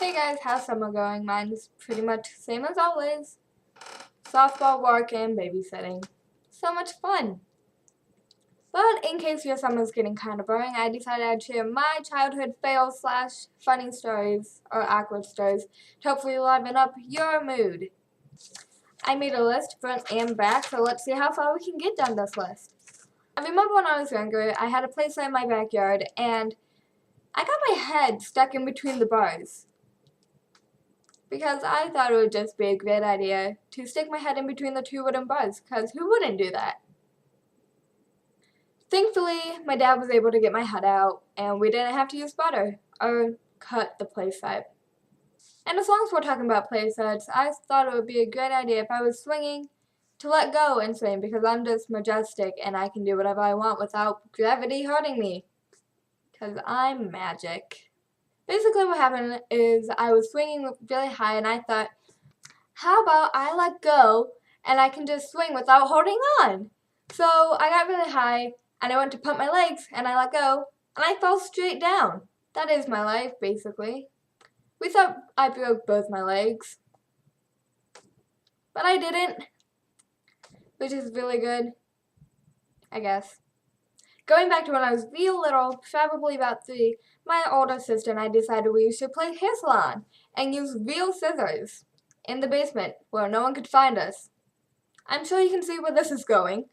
Hey guys, how's summer going? Mine's pretty much same as always. Softball, work, and babysitting. So much fun. But in case your summer's getting kind of boring, I decided I'd share my childhood fails / funny stories or awkward stories to hopefully liven up your mood. I made a list front and back, so let's see how far we can get down this list. I remember when I was younger, I had a playset in my backyard, and I got my head stuck in between the bars. Because I thought it would just be a great idea to stick my head in between the two wooden bars, because who wouldn't do that? Thankfully, my dad was able to get my head out, and we didn't have to use butter or cut the playset. And as long as we're talking about playsets, I thought it would be a great idea if I was swinging to let go and swing, because I'm just majestic and I can do whatever I want without gravity hurting me. Because I'm magic. Basically what happened is I was swinging really high and I thought, how about I let go and I can just swing without holding on? So I got really high and I went to pump my legs and I let go and I fell straight down. That is my life, basically. We thought I broke both my legs, but I didn't, which is really good, I guess. Going back to when I was real little, probably about 3, my older sister and I decided we should play hair salon and use real scissors in the basement where no one could find us. I'm sure you can see where this is going.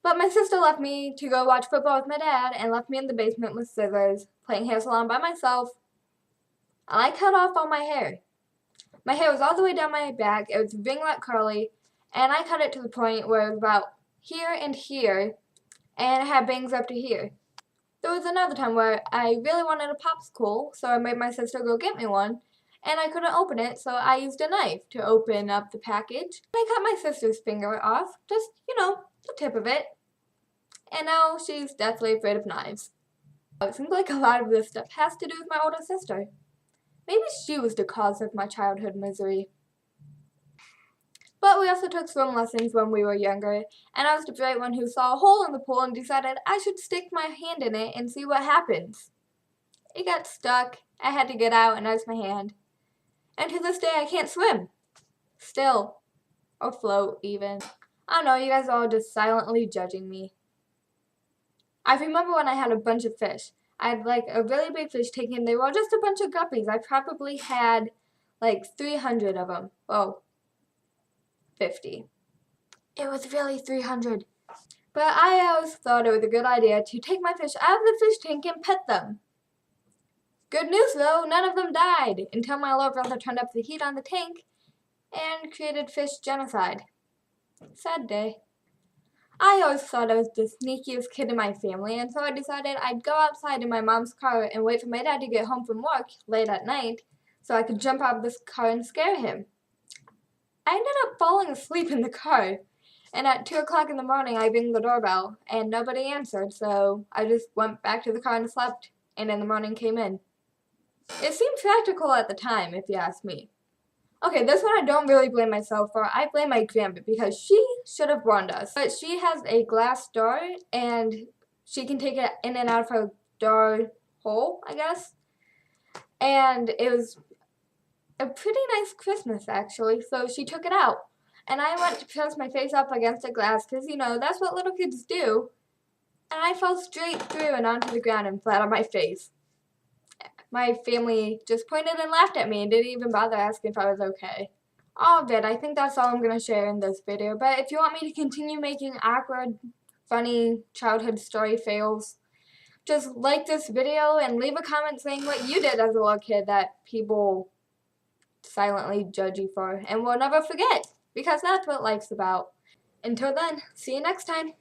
But my sister left me to go watch football with my dad and left me in the basement with scissors, playing hair salon by myself. And I cut off all my hair. My hair was all the way down my back, it was ringlet curly, and I cut it to the point where it was about here and here, and it had bangs up to here. There was another time where I really wanted a popsicle, so I made my sister go get me one, and I couldn't open it, so I used a knife to open up the package. I cut my sister's finger off, just, the tip of it. And now she's deathly afraid of knives. It seems like a lot of this stuff has to do with my older sister. Maybe she was the cause of my childhood misery. But we also took swim lessons when we were younger, and I was the bright one who saw a hole in the pool and decided I should stick my hand in it and see what happens. It got stuck, I had to get out and ice my hand. And to this day I can't swim. Still. Or float, even. I don't know, you guys are all just silently judging me. I remember when I had a bunch of fish. I had like a really big fish tank and they were all just a bunch of guppies. I probably had like 300 of them. Oh. 50. It was really 300. But I always thought it was a good idea to take my fish out of the fish tank and pet them. Good news though, none of them died until my little brother turned up the heat on the tank and created fish genocide. Sad day. I always thought I was the sneakiest kid in my family, and so I decided I'd go outside in my mom's car and wait for my dad to get home from work late at night so I could jump out of this car and scare him. I ended up falling asleep in the car, and at 2 o'clock in the morning I rang the doorbell, and nobody answered, so I just went back to the car and slept, and in the morning came in. It seemed practical at the time, if you ask me. Okay, this one I don't really blame myself for. I blame my grandma because she should have warned us. But she has a glass door, and she can take it in and out of her door hole, I guess. And it was a pretty nice Christmas, actually, so she took it out. And I went to press my face up against the glass because, that's what little kids do. And I fell straight through and onto the ground and flat on my face. My family just pointed and laughed at me and didn't even bother asking if I was okay. All good, I think that's all I'm going to share in this video. But if you want me to continue making awkward, funny childhood story fails, just like this video and leave a comment saying what you did as a little kid that people silently judge you for, and we'll never forget, because that's what life's about. Until then, see you next time.